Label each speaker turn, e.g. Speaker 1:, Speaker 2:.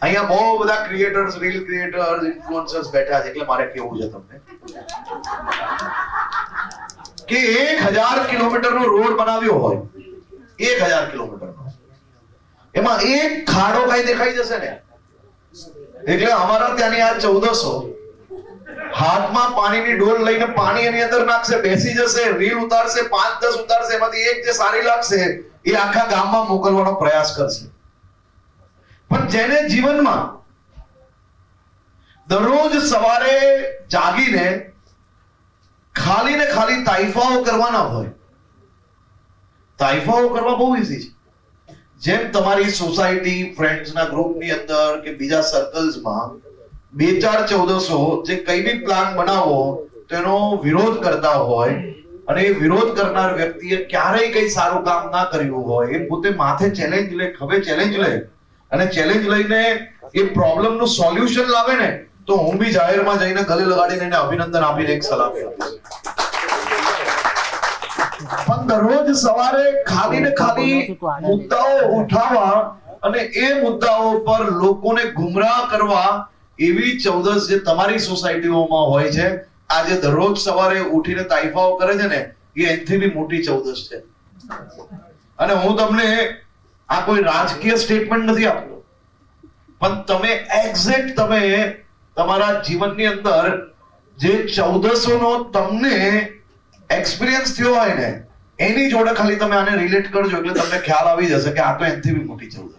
Speaker 1: અહીંયા બહુ બધા ક્રિએટર્સ, રીલ ક્રિએટર્સ, ઇન્ફ્લુએન્સર્સ બેઠા છે, એટલે મારે કેવું છે તમને કે 1000 કિલોમીટરનો રોડ બનાવ્યો હોય, 1000 કિલોમીટરનો, એમાં એક ખાડો કઈ દેખાઈ જશે ને, એટલે અમારા ત્યાંની આ 1400 હાથમાં પાણીની ડોલ લઈને પાણી એની અંદર નાખશે, બેસી જશે, રીલ ઉતારશે, 5-10 ઉતારશે, એમાંથી એક જે સારી લાગશે એ આખા ગામમાં મોકલવાનો પ્રયાસ કરશે. પણ જેને જીવનમાં દરરોજ સવારે જાગીને ખાલી ને ખાલી તાઇફાઓ કરવાના હોય, તાઇફાઓ કરવા બહુ ઈઝી છે. જેમ તમારી સોસાયટી, ફ્રેન્ડ્સના ગ્રુપની અંદર કે બીજા સર્કલ્સમાં 2-4-1400 જે કઈ બી પ્લાન બનાવો તેનો વિરોધ કરતા હોય, અને એ વિરોધ કરનાર વ્યક્તિએ ક્યારેય કઈ સારું કામ ના કર્યું હોય, એ પોતે માથે ચેલેન્જ લે, ખભે ચેલેન્જ લે, અને ચેલેન્જ લઈને એ પ્રોબ્લેમનું સોલ્યુશન લાવે ને, તો હું બી જાહેરમાં જઈને ગલે લગાડીને એને અભિનંદન આપીને એક સલામી આપીશ. પણ દરરોજ સવારે ખાલી ને ખાલી મુદ્દાઓ ઉઠાવવા અને એ મુદ્દાઓ પર લોકોને ગુમરાહ કરવા, એવી 14 જે તમારી સોસાયટીઓમાં હોય છે, આજે દરરોજ સવારે ઉઠીને તાઇફાઓ કરે છે ને, એ એનથી બી મોટી 14 છે. અને હું તમને આ કોઈ રાજકીય સ્ટેટમેન્ટ નથી આપતો, પણ તમે એક્ઝેક્ટ તમે તમારા જીવનની અંદર જે 1400 નો તમને એક્સપિરિયન્સ થયો હોય ને, એની જોડે ખાલી તમે આને રિલેટ કરજો, એટલે તમને ખ્યાલ આવી જશે કે આ તો એનથી બી મોટી 14 છે.